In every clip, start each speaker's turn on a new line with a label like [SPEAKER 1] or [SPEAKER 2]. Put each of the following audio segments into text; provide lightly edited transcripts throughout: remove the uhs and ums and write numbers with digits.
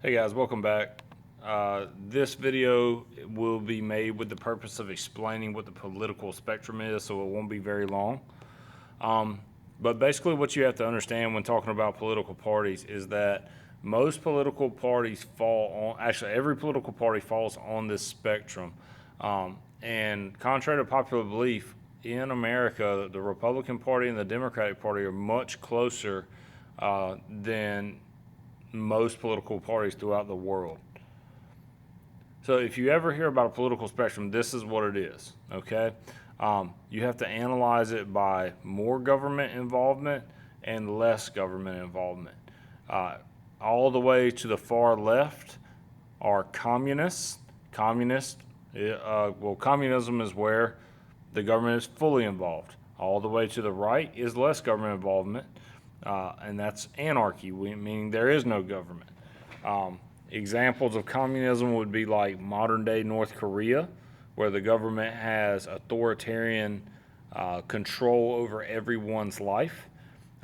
[SPEAKER 1] Hey guys, welcome back. This video will be made with the purpose of explaining what the political spectrum is, so it won't be very long. But basically what you have to understand when talking about political parties is that most political parties fall on, actually every political party falls on this spectrum. And contrary to popular belief, in America, the Republican Party and the Democratic Party are much closer than most political parties throughout the world. So if you ever hear about a political spectrum, this is what it is, okay? You have to analyze it by more government involvement and less government involvement. All the way to the far left are communists. Communism is where the government is fully involved. All the way to the right is less government involvement. And that's anarchy, meaning there is no government. Examples of communism would be like modern day North Korea, where the government has authoritarian control over everyone's life.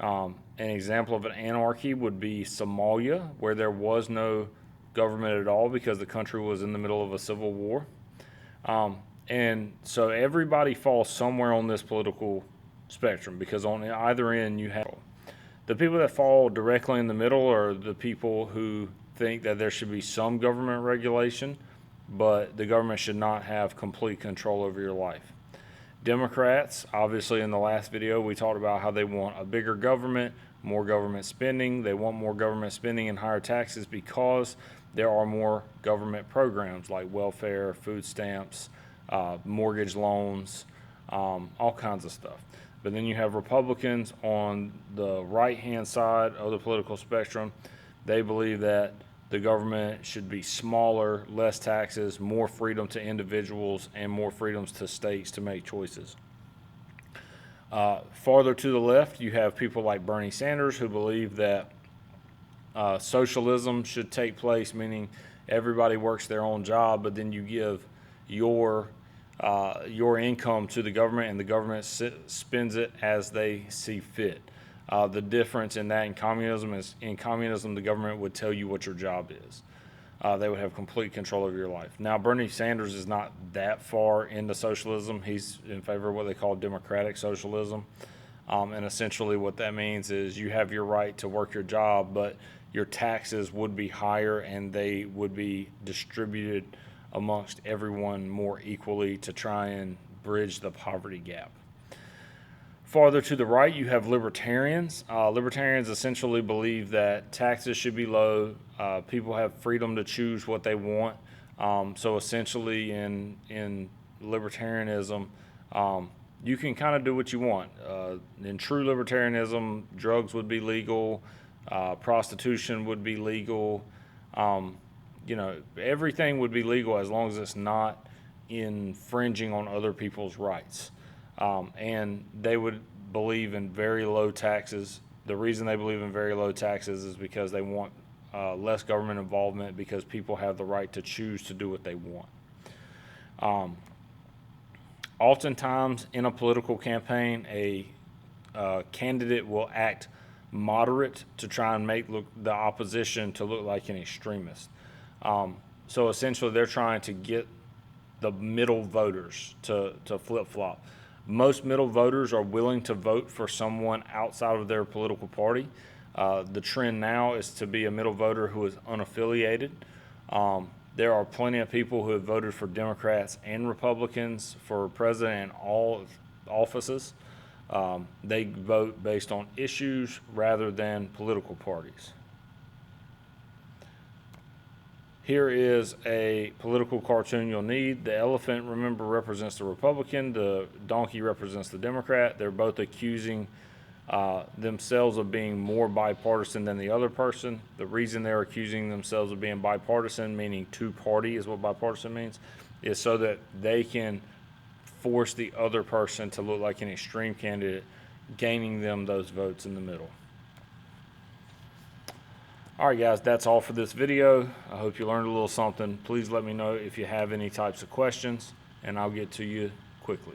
[SPEAKER 1] An example of an anarchy would be Somalia, where there was no government at all because the country was in the middle of a civil war. And so everybody falls somewhere on this political spectrum, because on either end you have the people that fall directly in the middle are the people who think that there should be some government regulation, but the government should not have complete control over your life. Democrats, obviously in the last video, we talked about how they want a bigger government, more government spending. They want more government spending and higher taxes because there are more government programs like welfare, food stamps, mortgage loans, all kinds of stuff. But then you have Republicans on the right-hand side of the political spectrum. They believe that the government should be smaller, less taxes, more freedom to individuals, and more freedoms to states to make choices. Farther to the left, you have people like Bernie Sanders who believe that socialism should take place, meaning everybody works their own job, but then you give your income to the government, and the government spends it as they see fit. The difference in that in communism is, in communism, the government would tell you what your job is. They would have complete control over your life. Now, Bernie Sanders is not that far into socialism. He's in favor of what they call democratic socialism. And essentially what that means is you have your right to work your job, but your taxes would be higher and they would be distributed amongst everyone more equally to try and bridge the poverty gap. Farther to the right, you have libertarians. Libertarians essentially believe that taxes should be low. People have freedom to choose what they want. So essentially in libertarianism, you can kind of do what you want. In true libertarianism, drugs would be legal, prostitution would be legal, everything would be legal as long as it's not infringing on other people's rights. And they would believe in very low taxes. The reason they believe in very low taxes is because they want less government involvement, because people have the right to choose to do what they want. Oftentimes in a political campaign, a candidate will act moderate to try and make the opposition to look like an extremist. So essentially they're trying to get the middle voters to flip-flop. Most middle voters are willing to vote for someone outside of their political party. The trend now is to be a middle voter who is unaffiliated. There are plenty of people who have voted for Democrats and Republicans for president and all offices. They vote based on issues rather than political parties. Here is a political cartoon you'll need. The elephant, remember, represents the Republican. The donkey represents the Democrat. They're both accusing themselves of being more bipartisan than the other person. The reason they're accusing themselves of being bipartisan, meaning two-party is what bipartisan means, is so that they can force the other person to look like an extreme candidate, gaining them those votes in the middle. All right, guys, that's all for this video. I hope you learned a little something. Please let me know if you have any types of questions, and I'll get to you quickly.